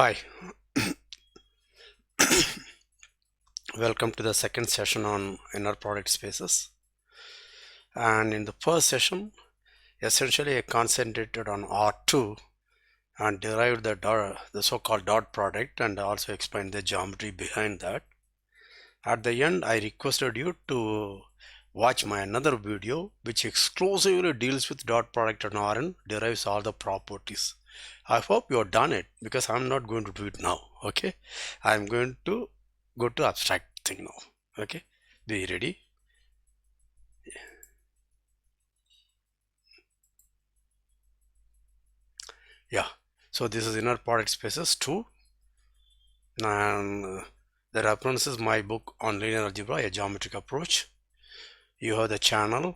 Hi, welcome to the second session on inner product spaces. And in the first session, essentially I concentrated on R2 and derived the so-called dot product and also explained the geometry behind that. At the end, I requested you to watch my another video which exclusively deals with dot product and Rn, derives all the properties. I hope you have done it because I'm not going to do it now. Okay, I'm going to go to abstract thing now. Okay, be ready. Yeah, so this is inner product spaces 2, and the reference is my book on linear algebra, a geometric approach. You have the channel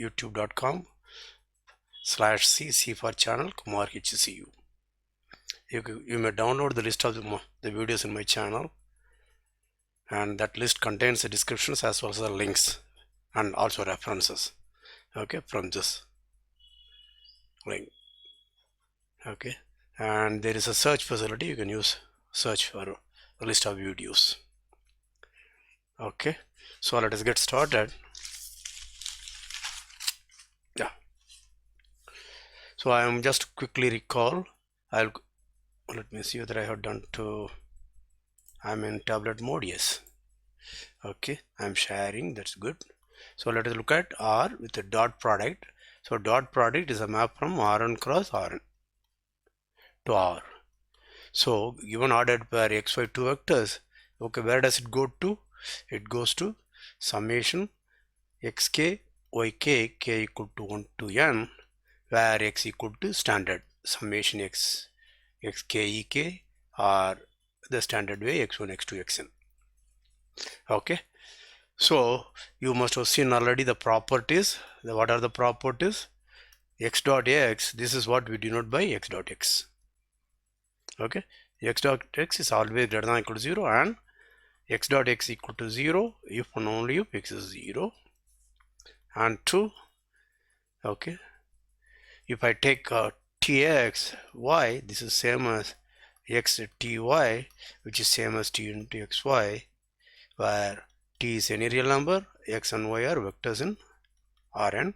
youtube.com/c for channel Kumar HCU. You may download the list of the videos in my channel, and that list contains the descriptions as well as the links and also references, okay, from this link. Okay, and there is a search facility. You can use search for a list of videos. Okay, so let us get started. Yeah, so I am just quickly recall. Let me see whether I have done to. I'm in tablet mode. Yes. Okay, I'm sharing. That's good. So let us look at R with the dot product. So dot product is a map from Rn cross Rn to R. So given ordered pair x, y, 2 vectors, okay, where does it go to? It goes to summation xk, yk, k equal to 1 to n, where x equal to standard summation x, xk, ek, or the standard way x1, x2, xn. Okay, so you must have seen already the properties. What are the properties? X dot x, this is what we denote by x dot x. Okay, x dot x is always greater than or equal to 0, and x dot x equal to 0 if and only if x is 0. And 2, okay, if I take tx y, this is same as x ty, which is same as t into xy, where t is any real number, x and y are vectors in Rn.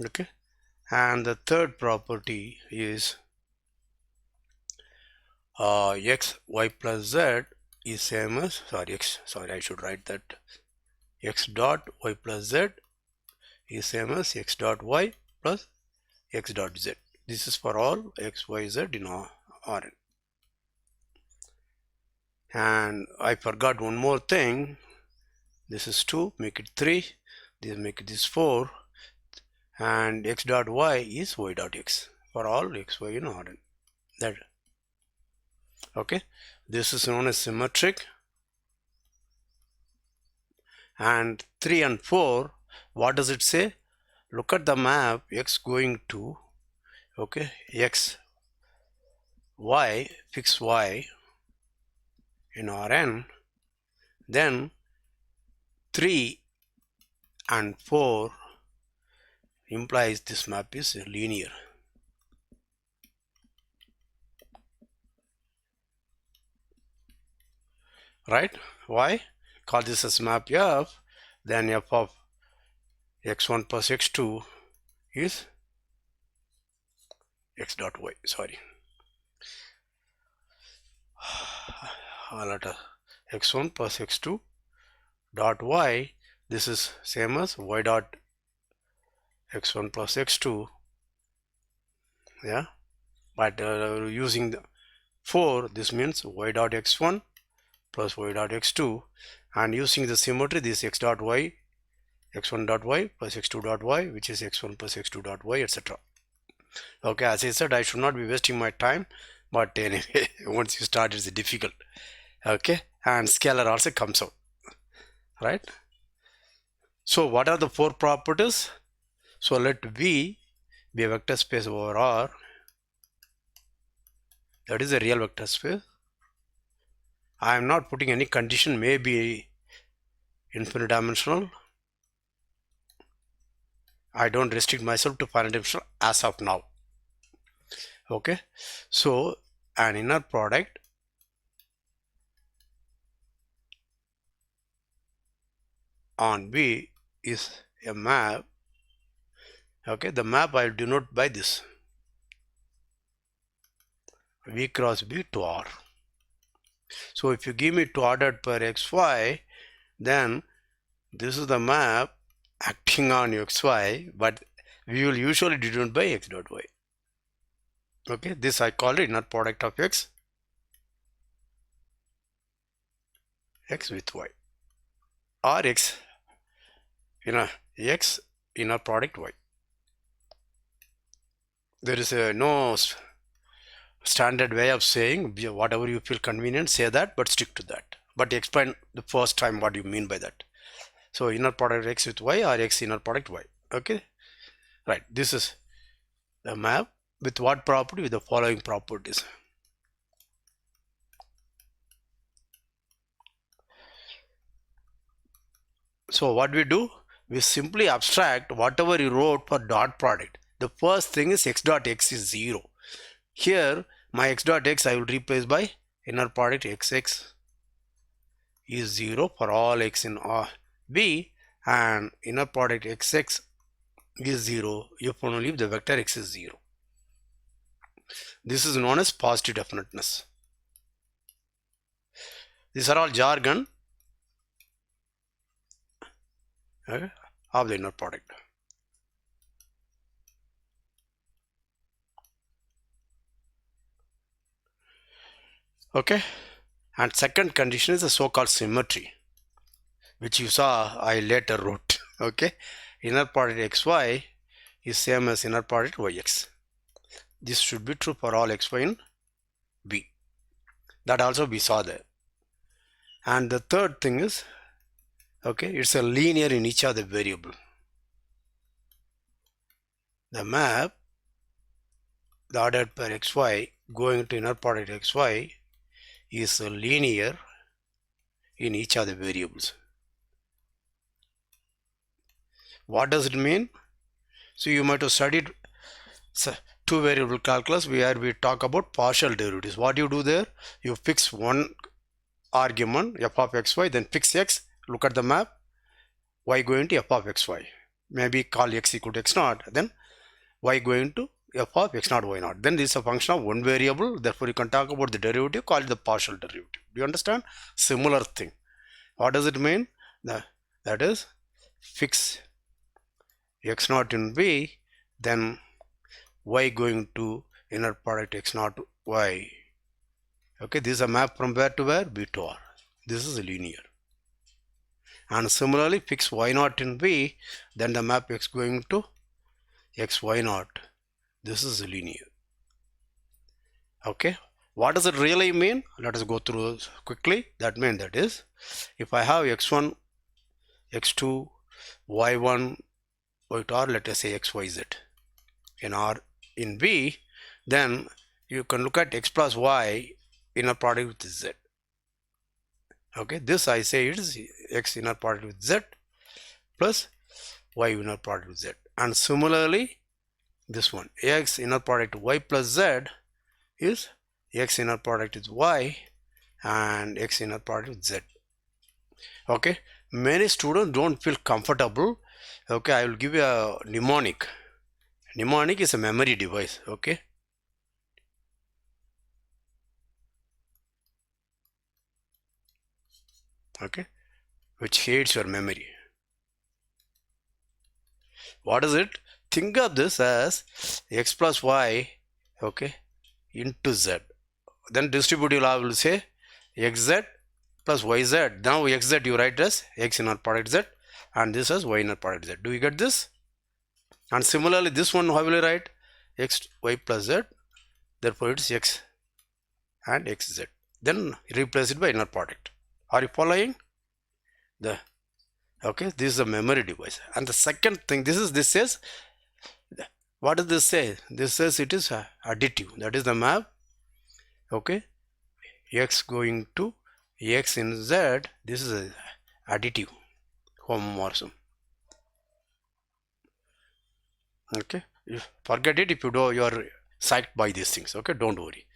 Okay, and the third property is x y plus z is same as I should write that x dot y plus z is same as x dot y plus x dot z. This is for all x, y, z in Rn. And I forgot one more thing. This is 2, make it 3, this make this 4, and x dot y is y dot x for all x, y in Rn. That, okay, this is known as symmetric. And 3 and 4, what does it say? Look at the map, x going to, okay, x, y, fix y in Rn, then 3 and 4 implies this map is linear. Right? Why? Call this as map f, then f of x1 plus x2 is x dot y. Sorry. Let x1 plus x2 dot y, this is same as y dot x1 plus x2. Yeah, but using the 4, this means y dot x1 plus y dot x2, and using the symmetry, this x dot y, x1 dot y plus x2 dot y, which is x1 plus x2 dot y, etc. Okay, as I said, I should not be wasting my time, but anyway, once you start, it's difficult. Okay, and scalar also comes out, right? So what are the 4 properties? So let V be a vector space over R. That is a real vector space. I am not putting any condition, may be infinite dimensional. I don't restrict myself to finite dimensional as of now. Okay, so an inner product on B is a map. Okay, the map I'll denote by this V cross B to R. So if you give me 2 dot per xy, then this is the map acting on xy, but we will usually denote by x dot y. Okay, this I call it inner product of x with y, or x inner product y. There is no standard way of saying. Whatever you feel convenient, say that, but stick to that. But explain the first time what you mean by that. So inner product x with y, or x inner product y. Okay, right. This is the map with what property? With the following properties. So what we do? We simply abstract whatever you wrote for dot product. The first thing is x dot x is 0. Here my x dot x I will replace by inner product xx is 0 for all x in B, and inner product xx is 0 if only if the vector x is 0. This is known as positive definiteness. These are all jargon of the inner product. Okay, and second condition is the so-called symmetry, which you saw I later wrote. Okay, inner product xy is same as inner product yx. This should be true for all xy in B. That also we saw there. And the third thing is, okay, it's a linear in each of the variable. The map, the order per xy going to inner product xy is linear in each of the variables. What does it mean? So you might have studied two variable calculus where we talk about partial derivatives. What you do there? You fix one argument f of xy, then fix x, look at the map, y going to f of xy. Maybe call x equal to x naught, then y going to f of x naught y naught. Then this is a function of one variable, therefore you can talk about the derivative, call it the partial derivative. Do you understand? Similar thing. What does it mean? That is, fix x naught in B, then y going to inner product x naught y. Okay, this is a map from where to where? B to R. This is linear. And similarly, fix y naught in B, then the map x going to x y naught. This is linear. Okay, what does it really mean? Let us go through quickly. That means that is, if I have x1, x2, y1, or let us say xyz in R in B, then you can look at x plus y inner product with z. Okay, this I say it is x inner product with z plus y inner product with z. And similarly, this one x inner product y plus z is x inner product with y and x inner product with z. Okay, many students don't feel comfortable. Okay, I will give you a mnemonic. Mnemonic is a memory device. Okay, which aids your memory. What is it? Think of this as x plus y, okay, into z. Then distributive law will say xz plus yz. Now xz you write as x inner product z, and this as y inner product z. Do you get this? And similarly, this one how will you write? X y plus z. Therefore, it's x and xz. Then replace it by inner product. Are you following? Okay, this is a memory device. And the second thing, this says, what does this say? This says it is additive. That is the map. Okay, x going to x in z. This is a additive homomorphism. Okay, forget it if you do your psyched by these things. Okay, don't worry.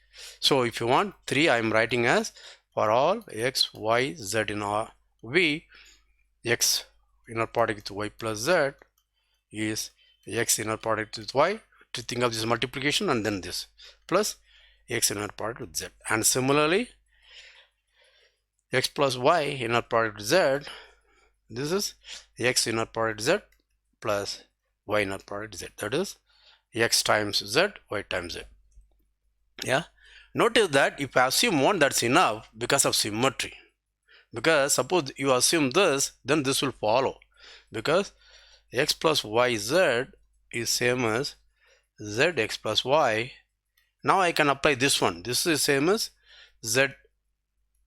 So if you want 3, I am writing as for all x, y, z in R V, x inner product with y plus z is x inner product with y, to think of this multiplication, and then this plus x inner product with z. And similarly, x plus y inner product with z, this is x inner product z plus y inner product z, that is x times z, y times z. Yeah, notice that if I assume 1, that's enough because of symmetry. Because suppose you assume this, then this will follow, because x plus y z is same as z x plus y. Now I can apply this one. This is same as z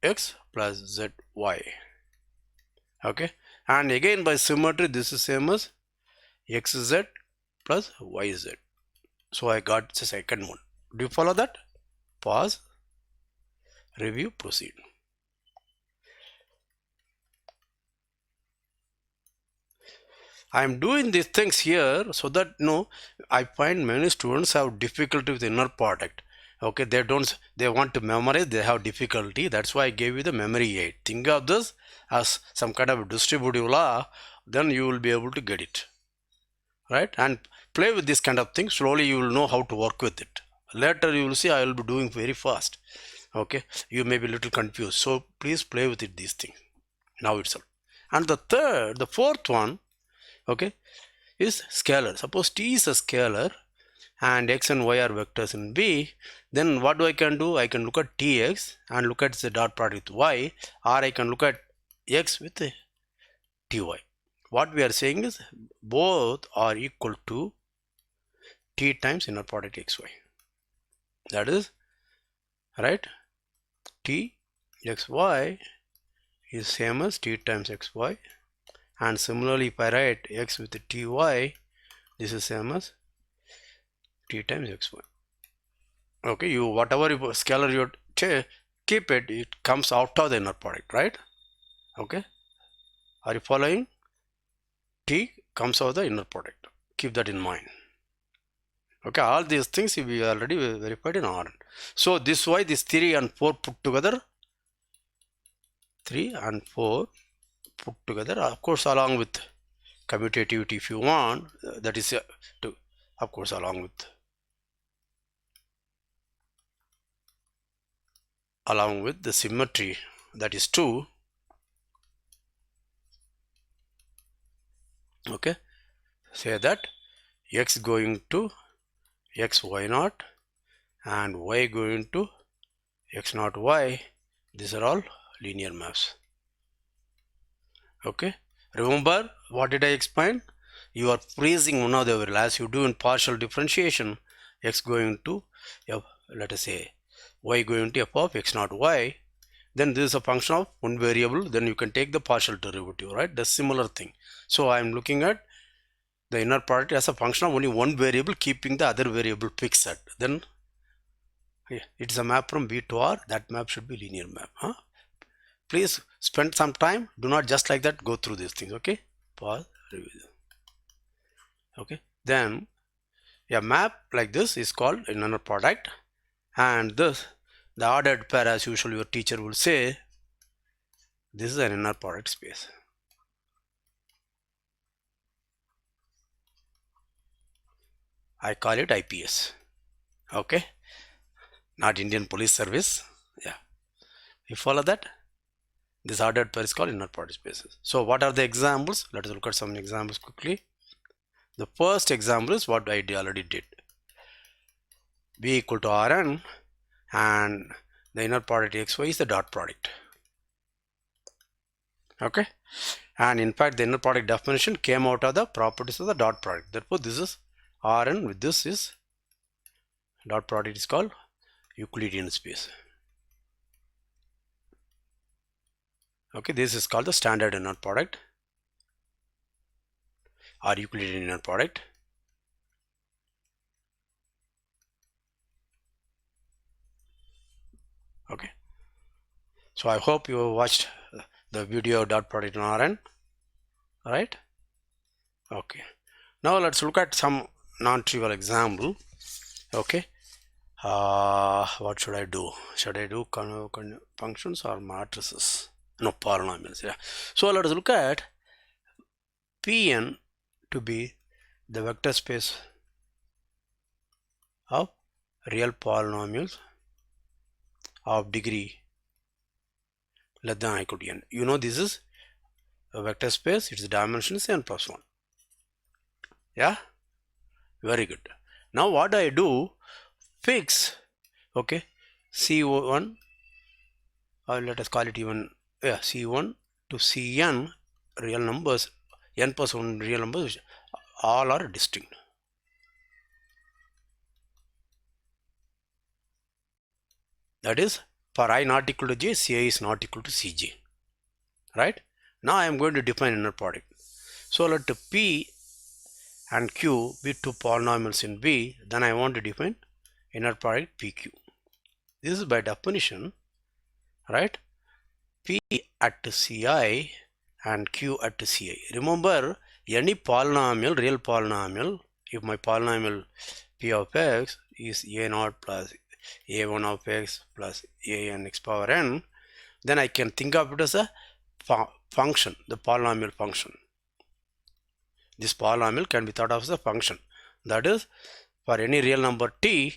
x plus z y. Okay, and again by symmetry, this is same as x z plus y z. So I got the second one. Do you follow that? Pause, review, proceed. I am doing these things here so that I find many students have difficulty with inner product. Okay, they want to memorize, they have difficulty. That's why I gave you the memory aid. Think of this as some kind of distributive law, then you will be able to get it, right? And play with this kind of thing. Slowly you will know how to work with it. Later you will see I will be doing very fast. Okay, you may be a little confused, so please play with it, these things now itself. And the fourth one, okay, is scalar. Suppose t is a scalar and x and y are vectors in B, then what I can do? I can look at tx and look at the dot product with y, or I can look at x with ty. What we are saying is both are equal to t times inner product xy. That is right. T xy is same as t times xy, and similarly if I write x with ty, this is same as t times xy. Okay, you whatever you scalar you keep it, it comes out of the inner product, right? Okay, are you following? T comes out of the inner product. Keep that in mind. Okay, all these things we already verified in R. So this way, this 3 and 4 put together, 3 and 4 put together, of course along with commutativity if you want, that is of course along with the symmetry, that is 2. Okay, say that x going to x y naught and y going to x naught y, these are all linear maps. Okay, remember what did I explain? You are freezing one of the variables as you do in partial differentiation. X going to f, let us say y going to f of x naught y, then this is a function of one variable, then you can take the partial derivative, right? The similar thing. So I am looking at the inner product as a function of only one variable, keeping the other variable fixed. Then it's a map from B to R. That map should be linear map. Please spend some time. Do not just like that go through these things. Okay, pause, review. Okay, then a map like this is called an inner product, and this, the ordered pair, as usual your teacher will say, this is an inner product space. I call it IPS. Okay, not Indian Police Service. Yeah, you follow that? This ordered pair is called inner product spaces. So what are the examples? Let us look at some examples quickly. The first example is what I already did. B equal to Rn, and the inner product xy is the dot product. Okay, and in fact the inner product definition came out of the properties of the dot product. Therefore this is Rn with this is dot product is called Euclidean space. Okay, this is called the standard inner product or Euclidean inner product. Okay, so I hope you watched the video dot product in Rn. Right? Okay, now let's look at some non-trivial example. Okay, What should I do? Should I do functions or matrices? No, polynomials. Yeah. So let us look at Pn to be the vector space of real polynomials of degree less than or equal to n. You know this is a vector space. Its dimension is n plus 1. Yeah. Very good. Now what I do? Fix. Okay. C1, or let us call it even, yeah, C1 to Cn real numbers, n plus 1 real numbers, all are distinct. That is, for I not equal to j, Ci is not equal to Cj. Right? Now I am going to define inner product. So let P and Q be two polynomials in B. Then I want to define inner product PQ. This is by definition, right? P at Ci and Q at Ci. Remember, any polynomial, real polynomial, if my polynomial P of x is a0 plus a1 of x plus an x power n, then I can think of it as a function, the polynomial function. This polynomial can be thought of as a function. That is, for any real number t,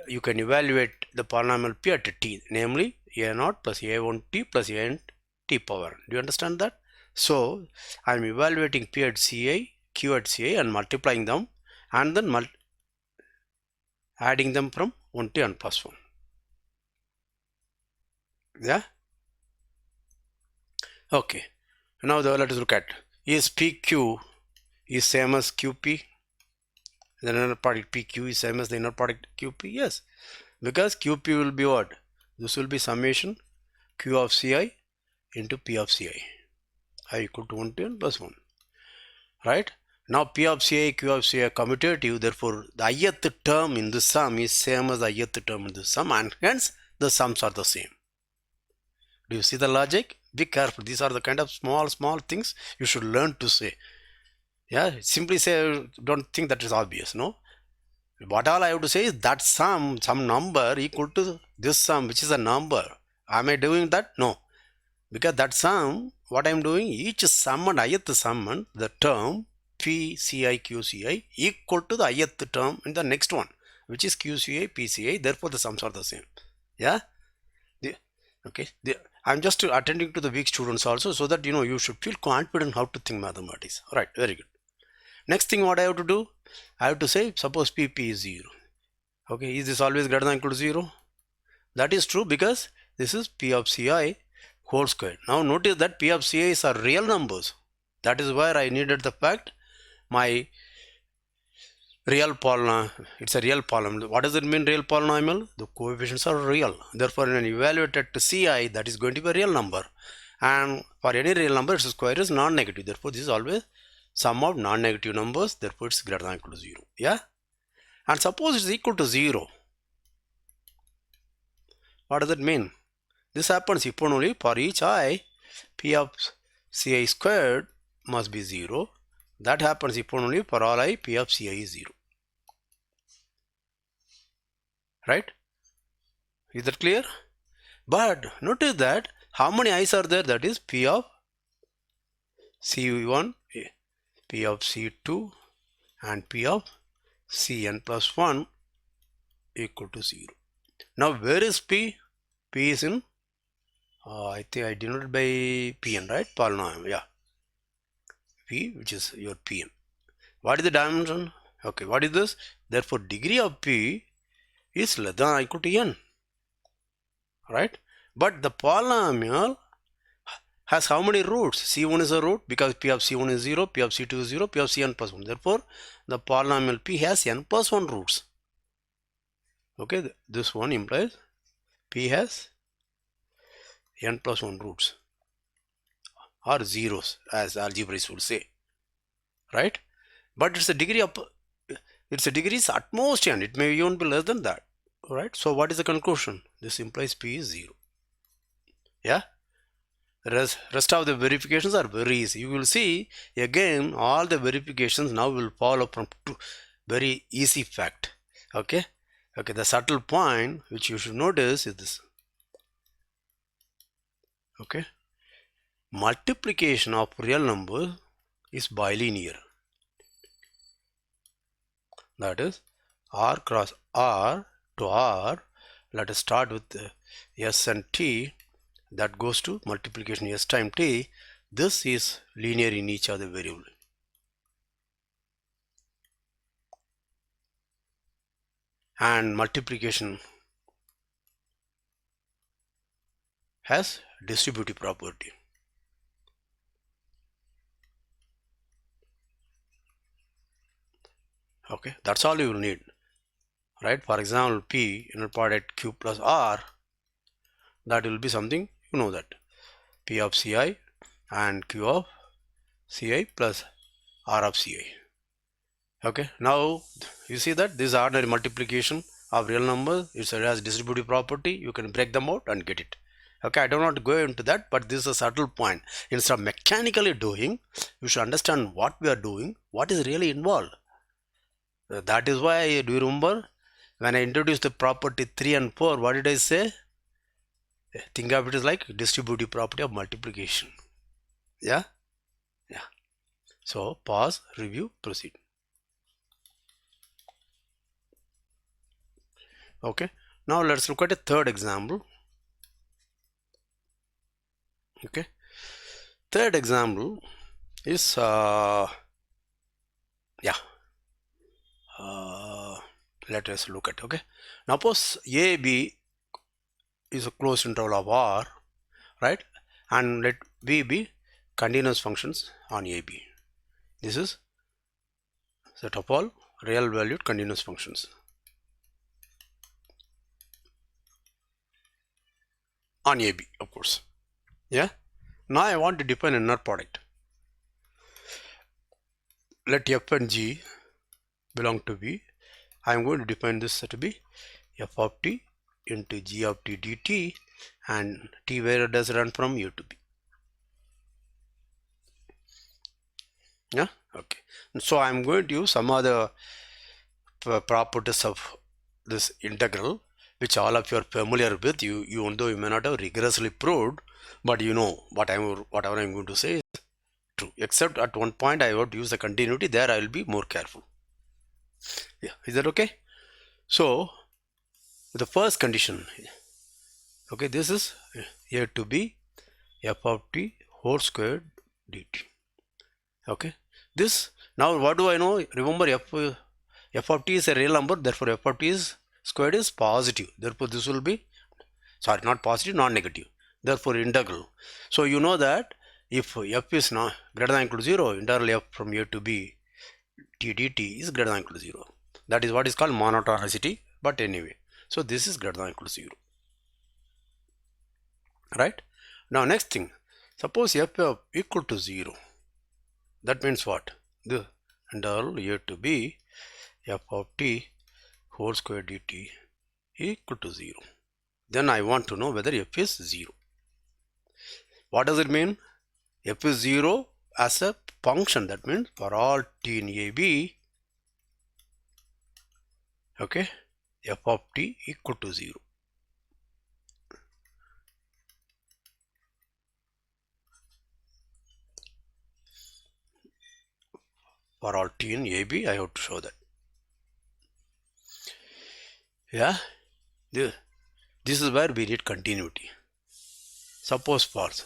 you can evaluate the polynomial p at t, namely a0 plus a1t plus an t power. Do you understand that? So I am evaluating p at Ci, q at Ci, and multiplying them, and then adding them from 1 to n plus 1. Yeah. Okay. Now let us look at, is PQ is same as QP? The inner product PQ is same as the inner product QP? Yes, because QP will be what? This will be summation Q of Ci into P of Ci. I equal to 1 to n plus 1. Right? Now P of Ci, Q of Ci are commutative, therefore the ith term in the sum is same as the ith term in the sum, and hence the sums are the same. Do you see the logic? Be careful. These are the kind of small things you should learn to say. Yeah, simply say, don't think that is obvious. No, what all I have to say is that some number equal to this sum, which is a number. Am I doing that? No, because that sum, what I am doing, each sum and ith sum and the term P Ci Q Ci equal to the ith term in the next one, which is Q Ci P Ci. Therefore, the sums are the same. Yeah. Okay. I'm just attending to the weak students also, so that you should feel confident how to think mathematics. All right. Very good. Next thing, what I have to do? I have to say, suppose P is 0. Okay. Is this always greater than equal to 0? That is true, because this is P of Ci whole square. Now notice that P of Ci are real numbers. That is where I needed the fact my real polynomial. It's a real polynomial. What does it mean, real polynomial? The coefficients are real. Therefore, when evaluated to Ci, that is going to be a real number. And for any real number, its square is non-negative. Therefore, this is always sum of non-negative numbers. Therefore, it's greater than or equal to 0. Yeah. And suppose it's equal to 0. What does it mean? This happens if and only for each I, P of Ci squared must be 0. That happens if and only for all I, P of Ci is 0. Right? Is that clear? But notice that how many i's are there? That is P of C1, P of C2, and P of Cn plus 1 equal to 0. Now where is P? P is in, I think I denoted by Pn, right? Polynomial, yeah. P, which is your Pn. What is the dimension? Okay, what is this? Therefore, degree of P is less than or equal to n. Right? But the polynomial has how many roots? C1 is a root, because P of C1 is 0, P of C2 is 0, P of Cn plus 1. Therefore, the polynomial P has n plus 1 roots. Okay, this one implies P has n plus 1 roots, or zeros, as algebraists would say. Right? But its degree is at most n. It may even be less than that. Right? So what is the conclusion? This implies P is 0. Yeah. Rest of the verifications are very easy. You will see again all the verifications now will follow from very easy fact. Okay. Okay, the subtle point which you should notice is this. Okay, multiplication of real numbers is bilinear. That is r cross r to r. Let us start with s and t. That goes to multiplication s times t. This is linear in each other variable. And multiplication has distributive property. Okay, that's all you will need, right? For example, p inner product q plus r, that will be something, you know, that p of ci and q of ci plus r of ci. Okay, now you see that this ordinary multiplication of real numbers, it has distributive property. You can break them out and get it. Okay, I don't want to go into that, but this is a subtle point. Instead of mechanically doing, you should understand what we are doing, what is really involved. That is why, do you remember when I introduced the property 3 and 4, what did I say? Think of it as like distributive property of multiplication. Yeah, yeah. So pause, review, proceed. Okay, now let's look at a third example. Okay, third example is let us look at. Okay, now suppose AB is a closed interval of R, right? And let B be continuous functions on AB. This is set of all real valued continuous functions on AB, of course. Yeah. Now I want to define an inner product. Let f and g belong to B. I am going to define this to be f of t into g of t dt, and t where does run from A to B. Yeah. Okay. So I am going to use some other properties of this integral, which all of you are familiar with. You although you may not have rigorously proved, but you know whatever I'm going to say is true. Except at one point I want to use the continuity. There I will be more careful. Yeah, is that okay? So the first condition, okay, this is A to B f of t whole squared dt. Okay, this now what do I know? Remember f of t is a real number, therefore f of t is squared is positive. Therefore this will be, sorry, not positive, non-negative. Therefore integral. So you know that if f is not greater than or equal to 0, integral f from A to B t dt is greater than or equal to 0. That is what is called monotonicity. But anyway, so this is greater than or equal to 0. Right? Now next thing, suppose f of equal to 0. That means what? The integral A to B f of t whole square dt equal to 0. Then I want to know whether f is 0. What does it mean? F is 0 as a function. That means for all t in AB, okay, f of t equal to 0. For all t in AB, I have to show that. Yeah, this is where we need continuity. Suppose false.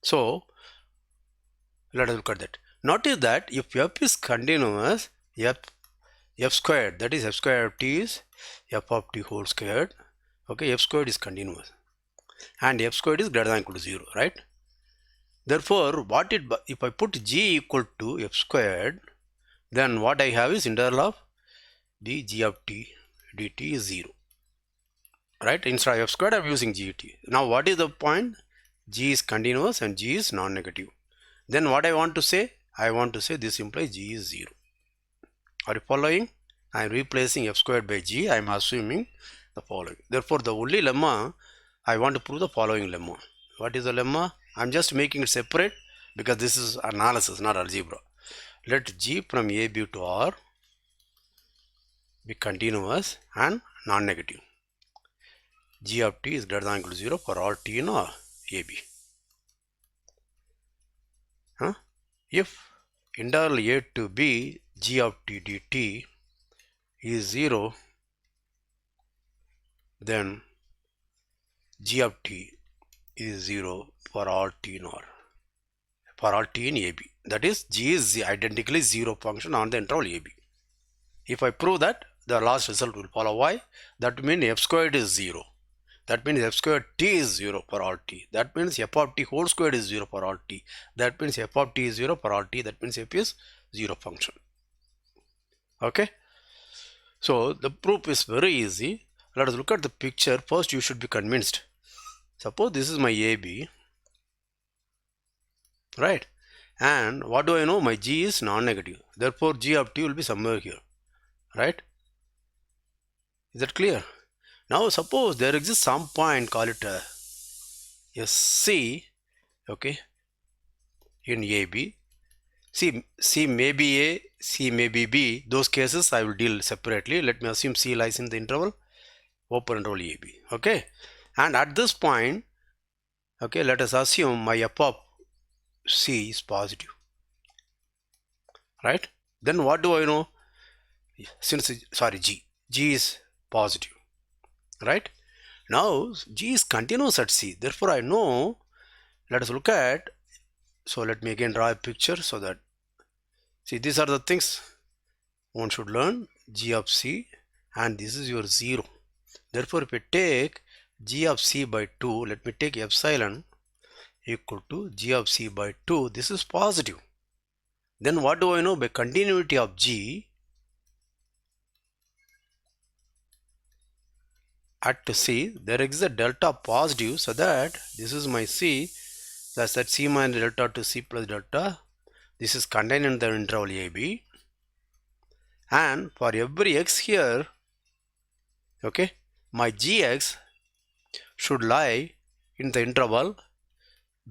So let us look at that. Notice that if f is continuous, f squared, that is f squared of t is f of t whole squared. Okay, f squared is continuous, and f squared is greater than or equal to 0, right? Therefore, if I put g equal to f squared, then what I have is integral of the g of t dt is 0, right? Instead of f squared, I'm using gt. Now what is the point? G is continuous and g is non-negative. Then what I want to say? I want to say this implies g is 0. Are you following? I am replacing f squared by g. I am assuming the following. Therefore, the only lemma, I want to prove the following lemma. What is the lemma? I am just making it separate because this is analysis, not algebra. Let g from a b to r be continuous and non-negative. G of t is greater than or equal to 0 for all t in AB. If interval a to b g of t dt is 0, then g of t is 0 for all t in R. For all t in AB. That is, g is identically 0 function on the interval AB. If I prove that, the last result will follow. Why? That means f squared is 0. That means f squared t is 0 for all t. That means f of t whole squared is 0 for all t. That means f of t is 0 for all t. That means f is 0 function. Okay. So the proof is very easy. Let us look at the picture. First you should be convinced. Suppose this is my AB. Right. And what do I know? My g is non-negative. Therefore g of t will be somewhere here. Right. Is that clear? Now suppose there exists some point, call it a C, okay, in AB. C may be A, C may be B. Those cases I will deal separately. Let me assume C lies in the interval, open interval AB, okay. And at this point, okay, let us assume my f of C is positive, right? Then what do I know? Since, sorry, G is positive, right? Now G is continuous at C, therefore I know, let us look at, so let me again draw a picture so that, see, these are the things one should learn. G of C, and this is your 0. Therefore if I take G of C by 2, let me take epsilon equal to G of C by 2, this is positive. Then what do I know? By continuity of G at C, there exists a delta positive, so that this is my C, that's that C minus delta to C plus delta. This is contained in the interval AB, and for every x here, okay, my gx should lie in the interval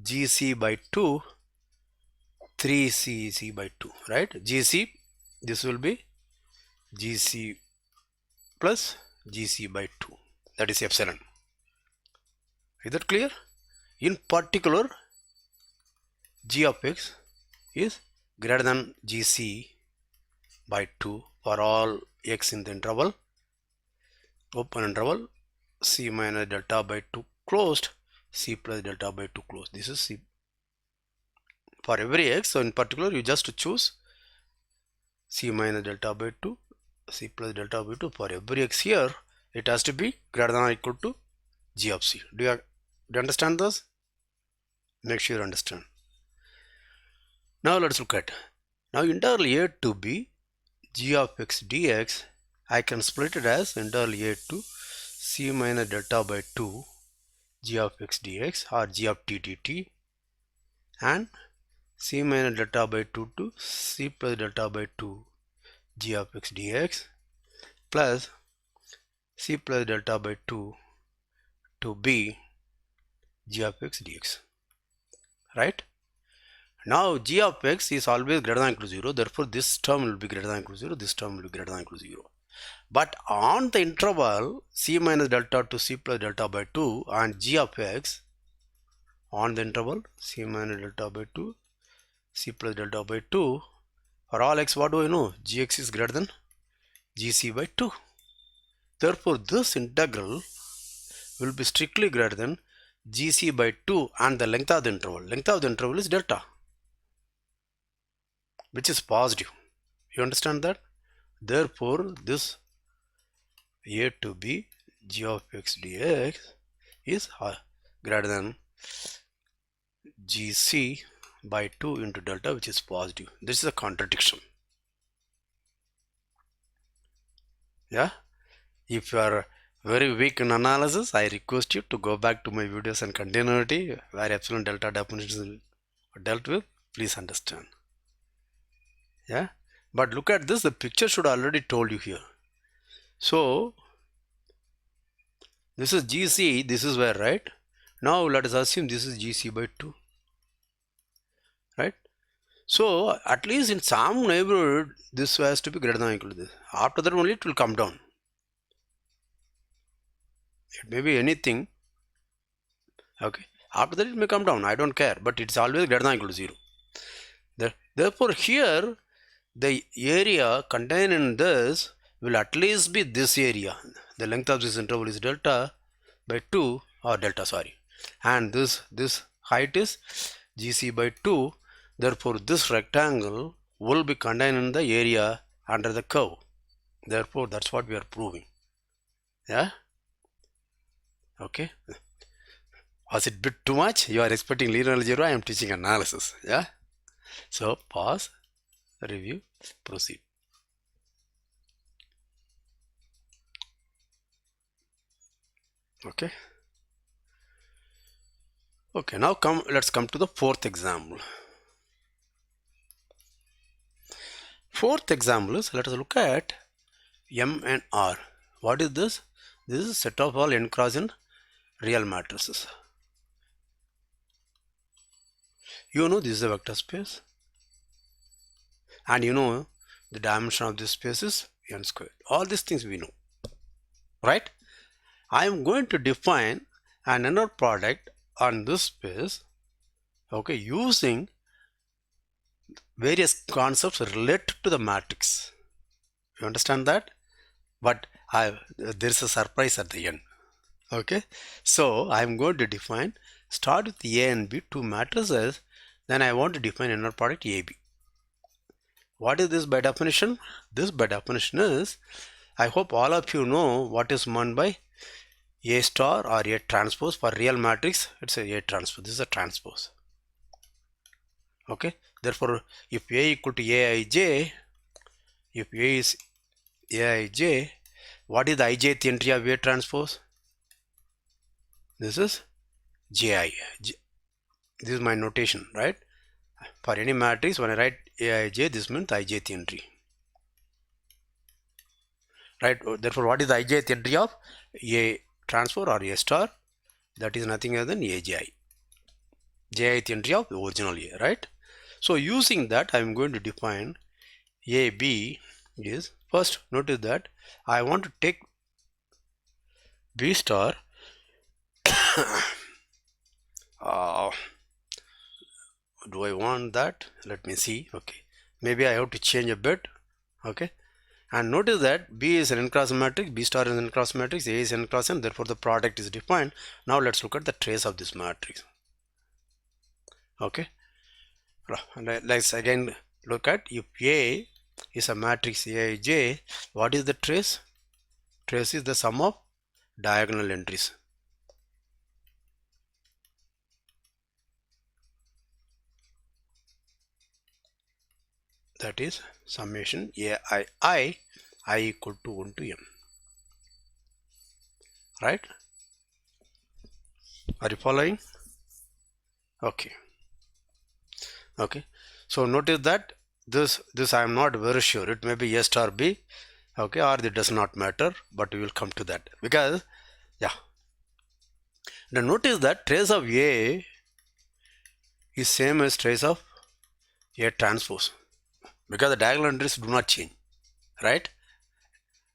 gc by 2, 3cc by 2, right? Gc, this will be gc plus gc by 2, that is epsilon. Is that clear? In particular, g of x is greater than gc by 2 for all x in the interval, open interval, c minus delta by 2 closed, c plus delta by 2 closed. This is c for every x. So in particular, you just choose c minus delta by 2, c plus delta by 2 for every x here. It has to be greater than or equal to g of c. Do you understand this? Make sure you understand. Now let's look at, now interval a to b g of x dx, I can split it as interval a to c minus delta by 2 g of x dx or g of t dt, and c minus delta by 2 to c plus delta by 2 g of x dx plus c plus delta by 2 to b g of x dx, right? Now g of x is always greater than or equal to 0, therefore this term will be greater than or equal to 0, this term will be greater than or equal to 0. But on the interval c minus delta to c plus delta by 2 and g of x, on the interval c minus delta by 2, c plus delta by 2, for all x, what do I know? Gx is greater than gc by 2. Therefore this integral will be strictly greater than gc by 2 and the length of the interval. Length of the interval is delta, which is positive. You understand that? Therefore this a to b g of x dx is greater than gc by 2 into delta, which is positive. This is a contradiction. Yeah, if you are very weak in analysis, I request you to go back to my videos on continuity where epsilon delta definitions are dealt with. Please understand. Yeah, but look at this, the picture should already told you here. So this is gc, this is where, right? Now let us assume this is gc by 2, right? So at least in some neighborhood, this has to be greater than or equal to this. After that only it will come down. It may be anything. Okay. After that it may come down. I don't care. But it's always greater than or equal to 0. Therefore here the area contained in this will at least be this area. The length of this interval is delta by 2 or delta, sorry. And this height is GC by 2. Therefore this rectangle will be contained in the area under the curve. Therefore that's what we are proving. Yeah. Okay. Was it bit too much? You are expecting linear algebra. I am teaching analysis. Yeah. So pause, review, proceed. Okay. Okay, now let's come to the fourth example. Fourth example is, let us look at M and R. What is this? This is a set of all n cross n real matrices. You know this is a vector space, and you know the dimension of this space is n squared. All these things we know, right? I am going to define an inner product on this space, okay, using various concepts related to the matrix. You understand that? But there is a surprise at the end. Okay, so I am going to define, start with A and B, two matrices. Then I want to define inner product AB. What is this by definition? This by definition is, I hope all of you know what is meant by A star or A transpose. For real matrix, it's a transpose. This is a transpose. Okay, therefore if A equal to Aij, if A is Aij, what is the ijth entry of A transpose? This is Ji. This is my notation, right? For any matrix, when I write Aij, this means ijth entry, right? Therefore, what is the ijth entry of A transpose or A star? That is nothing other than Aj. Jith entry of the original A, right? So using that, I am going to define AB is, first notice that I want to take B star do I want that? Let me see. Okay, maybe I have to change a bit. Okay, and notice that B is an n cross matrix, B star is an n cross matrix, A is n cross n, therefore the product is defined. Now let's look at the trace of this matrix. Okay, let's again look at, if A is a matrix Aij, what is the trace? Trace is the sum of diagonal entries. That is summation I equal to 1 to m. Right? Are you following? Okay. Okay. So notice that this I am not very sure. It may be A star B. Okay, or it does not matter, but we will come to that, because yeah. Now notice that trace of A is same as trace of A transpose, because the diagonal entries do not change, right?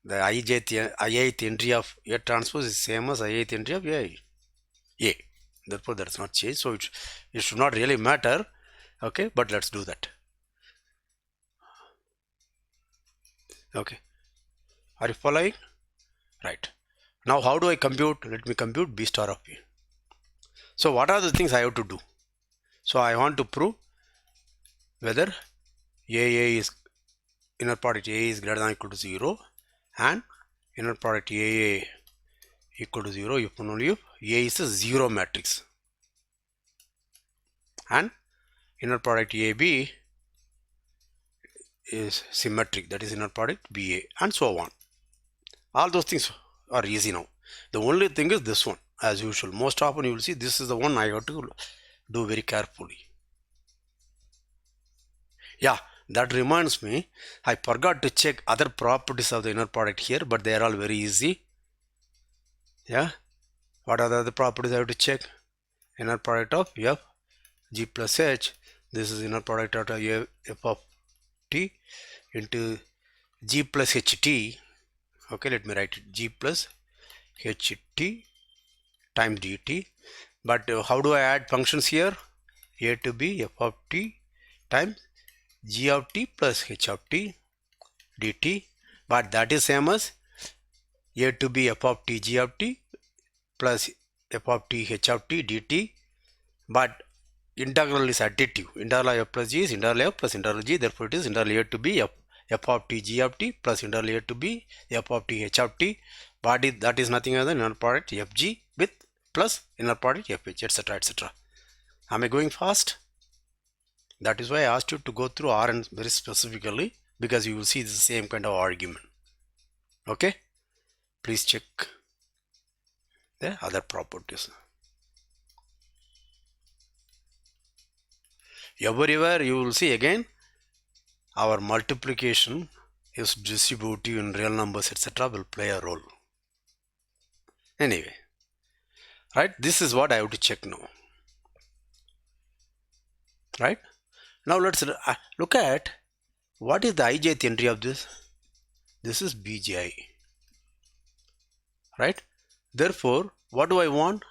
The ith entry of A transpose is same as ith entry of A. Therefore that does not change, so it should not really matter. Okay, but let's do that. Okay, are you following? Right. Now how do I compute? Let me compute B star of A. So what are the things I have to do? So I want to prove whether AA is, inner product A is greater than or equal to 0, and inner product AA equal to 0 if and only if A is a 0 matrix, and inner product AB is symmetric, that is inner product BA, and so on. All those things are easy now. The only thing is this one, as usual. Most often you will see this is the one I have to do very carefully. Yeah, that reminds me, I forgot to check other properties of the inner product here, but they are all very easy. Yeah, what are the other properties I have to check? Inner product of F G plus H. This is inner product of f of t into g plus ht. Okay, let me write it, g plus ht times dt. But how do I add functions here? A to b f of t times g of t plus h of t dt. But that is same as a to b f of t g of t plus f of t h of t dt. But integral is additive. Integral f plus g is integral f plus integral g. Therefore, it is integral a to b f of t g of t plus integral a to b f of t h of t. But that is nothing other than inner product fg with plus inner product fh, etc., etc. Am I going fast? That is why I asked you to go through Rn very specifically, because you will see the same kind of argument. Okay, please check the other properties. Everywhere you will see again our multiplication is distributive in real numbers, etc., will play a role. Anyway, right, this is what I have to check now. Right, now let's look at what is the ijth entry of this. This is bji, right? Therefore, what do I want?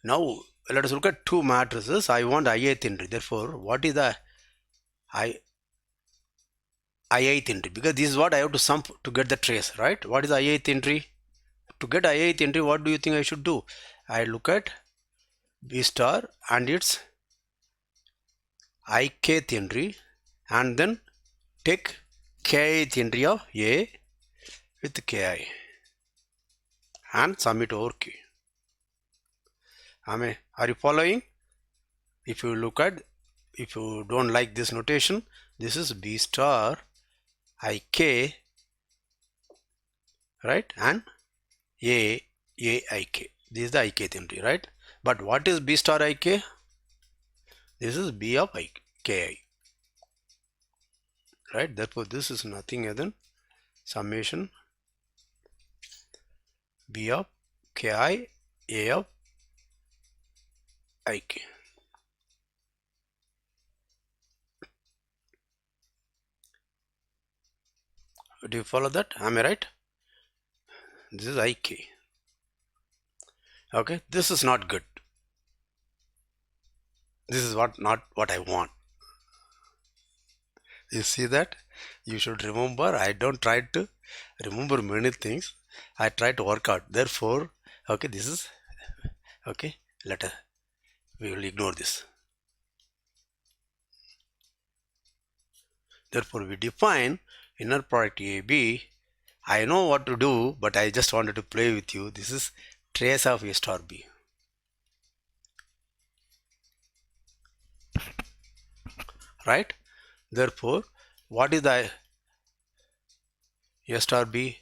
Now let us look at two matrices. I want ith entry. Therefore, what is the ith entry? Because this is what I have to sum to get the trace, right? What is the ith entry? To get ith entry, what do you think I should do? I look at b star and its ikth entry, and then take kith entry of a with ki and sum it over k. Are you following? If you look at, if you don't like this notation, this is b star ik, right, and aik. This is the ikth entry, right? But what is b star ik? This is b of ki, right? Therefore, this is nothing other than summation b of ki a of ik. Do you follow that? Am I right? This is ik. Okay, this is not good. This is not what I want. You see that? You should remember, I don't try to remember many things. I try to work out. Therefore, okay, this is okay. We will ignore this. Therefore, we define inner product AB. I know what to do, but I just wanted to play with you. This is trace of A star B. Right? Therefore, what is the A star B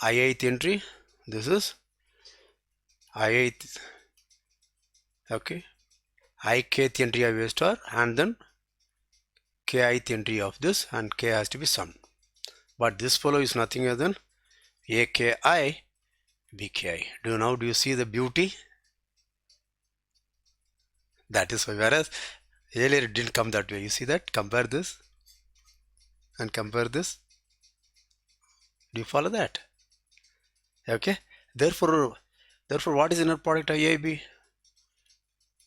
ith entry? This is ith, okay, ikth entry of A star, and then kith entry of this, and k has to be summed. But this fellow is nothing other than aki bki. Do you see the beauty? That is why, whereas earlier it didn't come that way. You see that? Compare this and compare this. Do you follow that? Okay. Therefore, what is inner product IAB?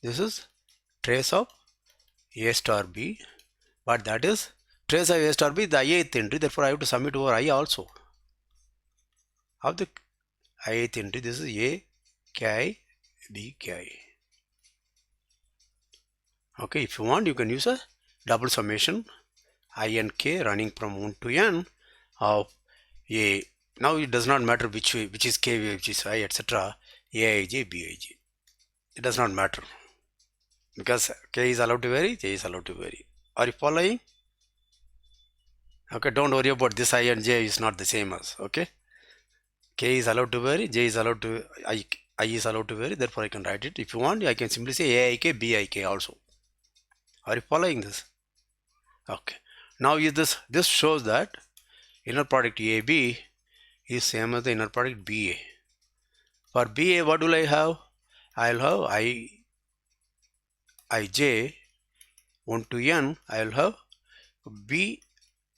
This is trace of A star B, but that is trace of A star B, the ith entry. Therefore, I have to sum it over I also. Of the ith entry, this is A ki B ki. Okay, if you want, you can use a double summation I and k running from 1 to n of A. Now it does not matter which way, which is k, which is I, etc. Aij, Bij. It does not matter, because k is allowed to vary, j is allowed to vary. Are you following? Okay, don't worry about this. I and j is not the same as, okay. K is allowed to vary, j is allowed to, I is allowed to vary. Therefore, I can write it. If you want, I can simply say Aik, Bik also. Are you following this? Okay. Now this shows that inner product AB is same as the inner product BA. For BA, what will I have? I'll have Ij 1 to n, I will have bij,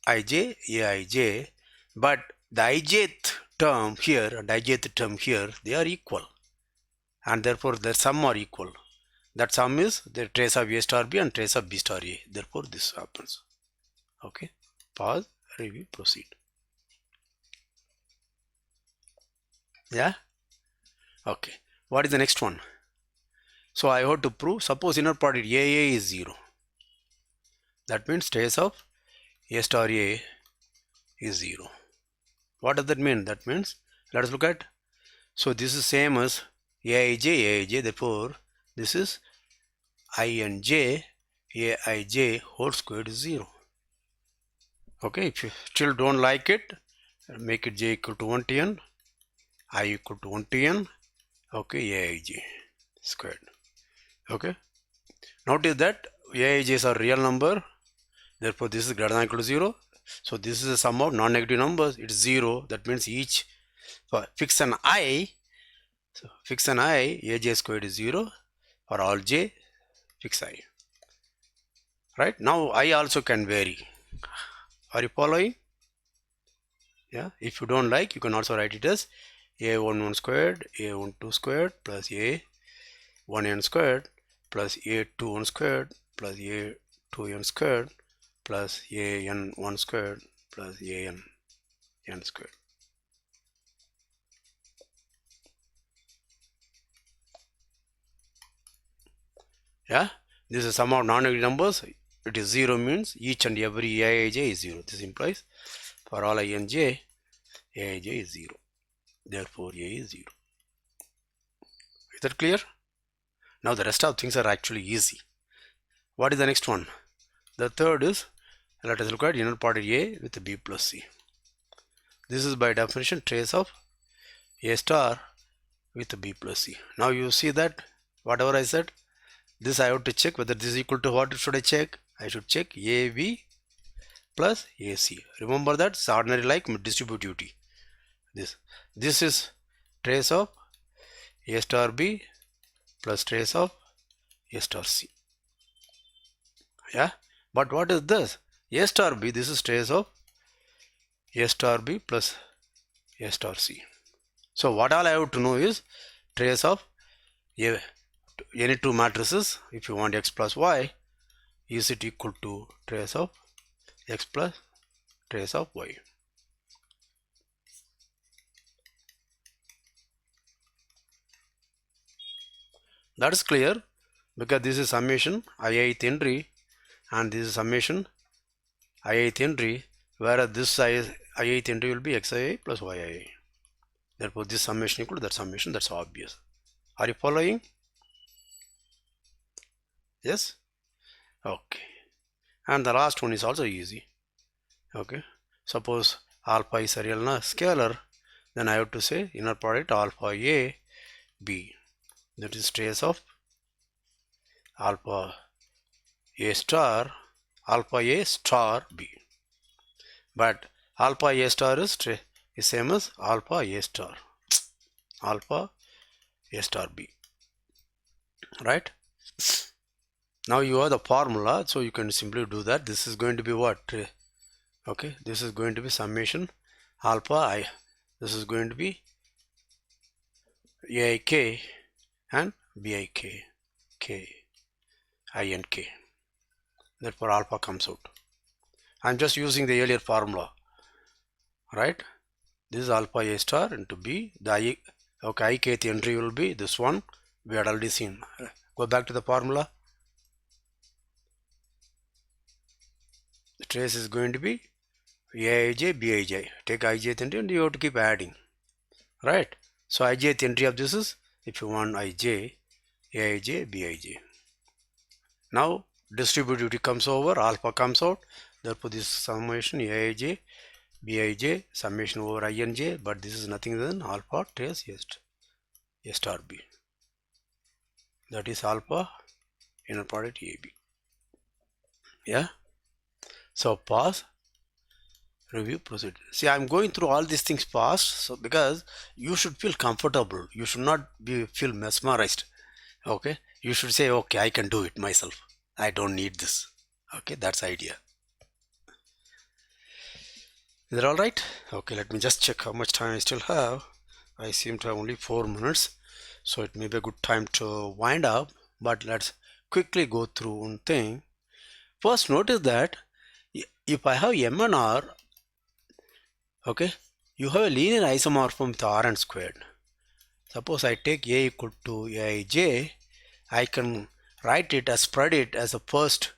aij, but the ijth term here and ijth term here, they are equal, and therefore their sum are equal. That sum is the trace of a star b and trace of b star a. Therefore this happens. Okay, pause, review, proceed. Yeah. Okay, what is the next one? So I have to prove, suppose inner product AA is 0. That means trace of A star A is 0. What does that mean? That means, let us look at, so this is same as Aij, therefore this is Inj, Aij whole squared is 0. Okay, if you still don't like it, make it j equal to 1 to n, I equal to 1 to n, okay, Aij squared. Okay, notice that Aij's are real number, therefore this is greater than or equal to 0. So this is a sum of non-negative numbers, it's 0. That means each, fix an I, so fix an I, Aj squared is 0. For all j, fix I. Right, now I also can vary. Are you following? Yeah, if you don't like, you can also write it as a11 squared, a12 squared plus a1n squared plus a21 squared plus a2n squared plus an1 squared plus an squared. Yeah, this is sum of non-negative numbers. It is 0 means each and every Aij is 0. This implies for all Inj, Aij is 0. Therefore A is 0. Is that clear? Now the rest of things are actually easy. What is the next one? The third is, let us look at inner product A with B plus C. This is by definition trace of A star with B plus C. Now you see that whatever I said, this I have to check whether this is equal to what should I check? I should check AB plus AC. Remember that it's ordinary like distributivity. This is trace of A star B plus trace of A star C. Yeah, but what is this? A star B, this is trace of A star B plus A star C. So what all I have to know is trace of any two matrices. If you want x plus y, is it equal to trace of x plus trace of y. That is clear because this is summation ith entry and this is summation ith entry, whereas this ith entry will be xii plus yii. Therefore this summation equal to that summation. That's obvious. Are you following? Yes. Okay, and the last one is also easy. Okay, suppose alpha is a real scalar, then I have to say inner product alpha a b, that is trace of alpha a star b, but alpha a star is same as alpha a star b, right? Now you have the formula, so you can simply do that. This is going to be what? Okay, this is going to be summation alpha I, this is going to be aik and bik k I and k. Therefore alpha comes out. I'm just using the earlier formula, right? This is alpha a star into b. The I, okay, ikth entry will be this one. We had already seen. Go back to the formula. The trace is going to be aij bij. Take ijth entry and you have to keep adding, right? So ijth entry of this is, if you want ij, aij, bij. Now distributivity comes over, alpha comes out. Therefore this summation aij, bij, summation over inj, but this is nothing than alpha trace a star b. That is alpha inner product ab. Yeah. So pause, review, proceed. See, I'm going through all these things fast, so because you should feel comfortable, you should not feel mesmerized. Okay, you should say, okay, I can do it myself, I don't need this. Okay, that's idea. Is that all right? Okay, let me just check how much time I still have. I seem to have only 4 minutes, so it may be a good time to wind up, but let's quickly go through one thing. First, notice that if I have m and r, okay, you have a linear isomorphism with Rn squared. Suppose I take a equal to aij, I can write it as spread it as the first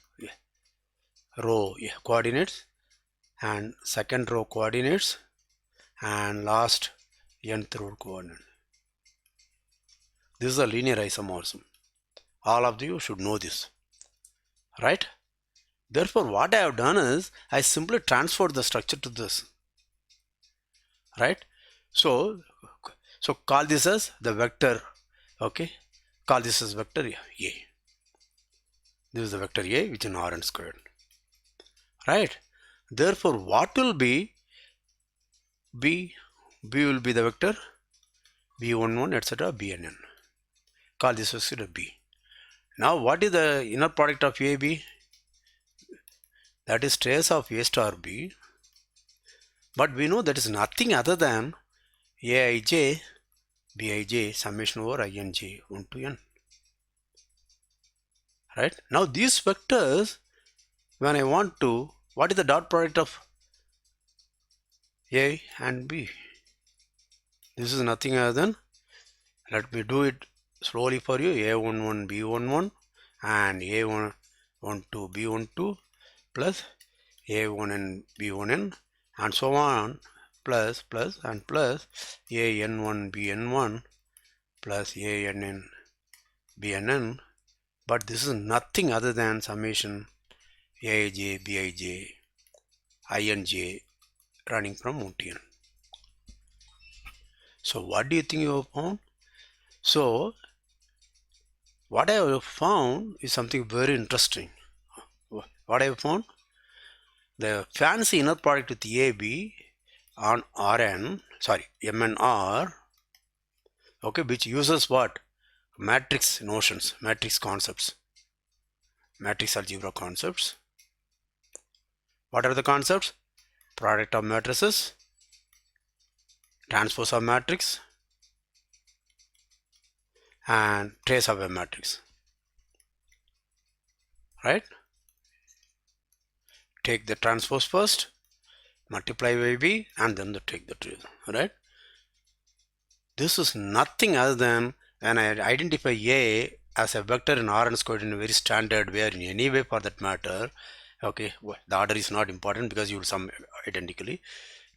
row coordinates and second row coordinates and last nth row coordinate. This is a linear isomorphism. All of you should know this, right? Therefore, what I have done is I simply transferred the structure to this, right? So call this as the vector, okay? Call this as vector A. This is the vector A which is an Rn squared, right? Therefore, what will be B? B will be the vector B11 etc. Bnn. Call this vector B. Now, what is the inner product of AB? That is trace of A star B. But we know that is nothing other than Aij Bij summation over Ing 1 to n. Right? Now these vectors, when I want to, what is the dot product of A and B? This is nothing other than, let me do it slowly for you, A11 B11 and A12 B12 plus A1n B1n and so on, plus and plus AN1 BN1 plus ANN BNN, but this is nothing other than summation Aij Bij Ing running from 1 to n. So what do you think you have found? So what I have found is something very interesting. What I have found? The fancy inner product with AB on Rn, sorry, M and R, okay, which uses what? Matrix notions, matrix concepts, matrix algebra concepts. What are the concepts? Product of matrices, transpose of matrix, and trace of a matrix, right? Take the transpose first, multiply by B, and then take the trace, right? This is nothing other than when I identify A as a vector in Rn squared in a very standard way, or in any way for that matter, okay, well, the order is not important because you will sum identically,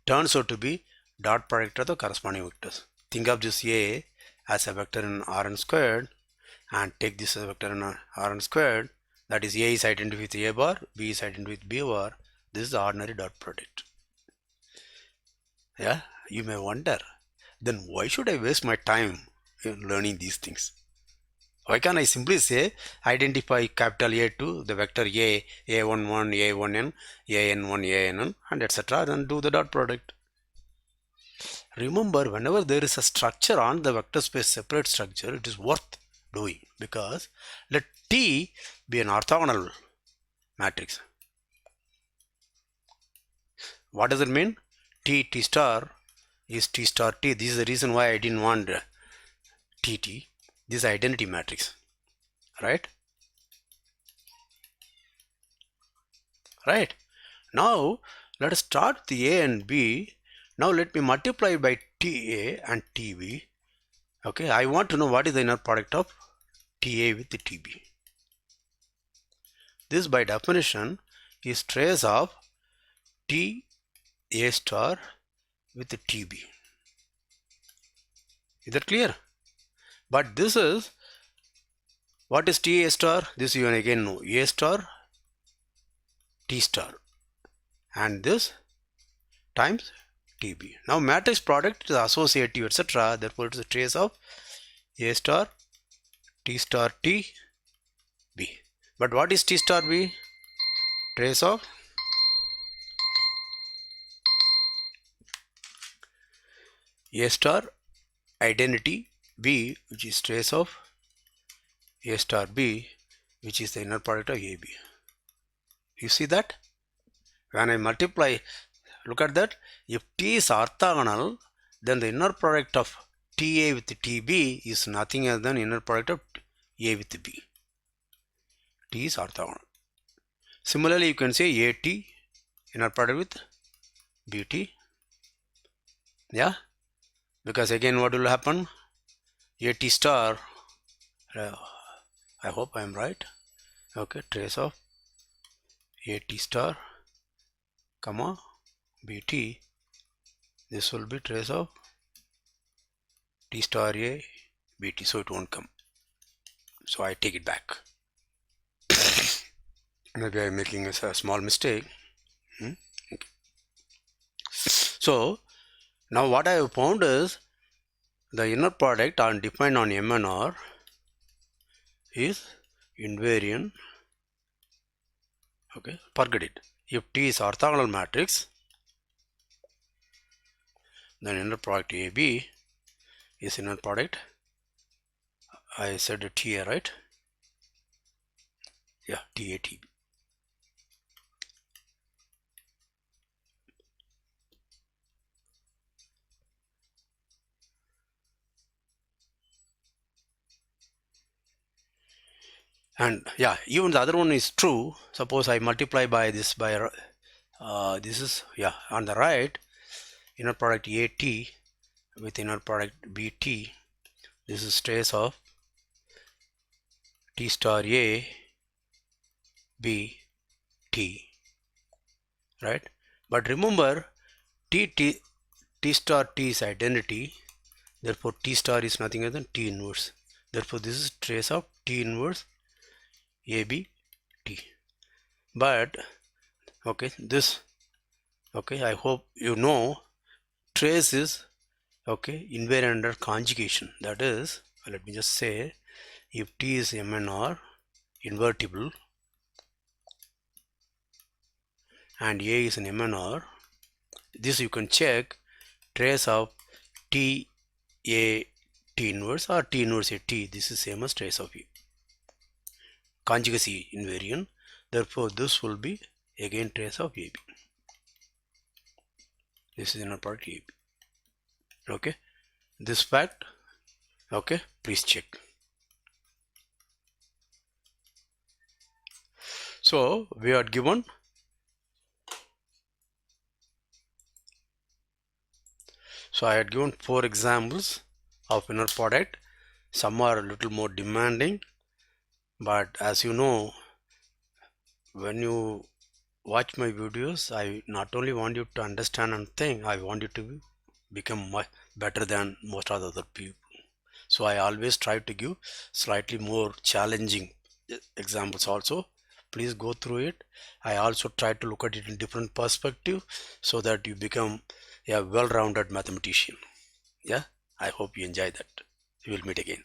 turns out to be dot product of the corresponding vectors. Think of this A as a vector in Rn squared and take this as a vector in Rn squared, that is A is identified with A bar, B is identified with B bar. This is the ordinary dot product. Yeah, you may wonder, then why should I waste my time in learning these things? Why can't I simply say identify capital A to the vector A, A11, A1n, AN1, ANN, and etc. then do the dot product. Remember, whenever there is a structure on the vector space, separate structure, it is worth doing, because let T be an orthogonal matrix. What does it mean? T star is T star T. This is the reason why I didn't want TT. This is identity matrix, right? Right. Now let us start the A and B. Now let me multiply by TA and TB. Okay, I want to know what is the inner product of TA with the TB. This by definition is trace of TA star with the TB. Is that clear? But this is, what is TA star? This you again know, A star T star, and this times TB. Now matrix product is associative etc. Therefore it is a trace of A star T star T B. But what is T star B? Trace of A star identity B, which is trace of A star B, which is the inner product of AB. You see that? When I multiply, look at that. If T is orthogonal, then the inner product of TA with TB is nothing else than inner product of A with B. T is orthogonal. Similarly, you can say AT inner product with BT. Yeah, because again what will happen? AT star, I hope I am right. Okay, trace of AT star comma BT, this will be trace of T star A BT, so it won't come, so I take it back. Maybe I'm making a small mistake. Okay. So now what I have found is the inner product on defined on M and R is invariant. Okay, forget it. If T is orthogonal matrix, then inner product AB is inner product. I said it here, right? Yeah, TATB. And yeah, even the other one is true. Suppose I multiply by this by this is, yeah, on the right, inner product AT with inner product BT. This is trace of T star A B T, right? But remember, T star T is identity, therefore T star is nothing other than T inverse. Therefore this is trace of T inverse AB T. But okay, this, okay, I hope you know trace is, okay, invariant under conjugation. That is, let me just say, if T is MNR invertible and A is an MNR, this you can check trace of T A T inverse or T inverse A T. This is same as trace of A. Conjugacy invariant. Therefore this will be again trace of AB. This is inner product AB. Okay, this fact, okay, please check. So we are given I had given 4 examples of inner product. Some are a little more demanding, but as you know, when you watch my videos, I not only want you to understand and think, I want you to become much better than most of the other people. So I always try to give slightly more challenging examples also. Please go through it. I also try to look at it in different perspective so that you become a well-rounded mathematician. Yeah, I hope you enjoy that. We will meet again.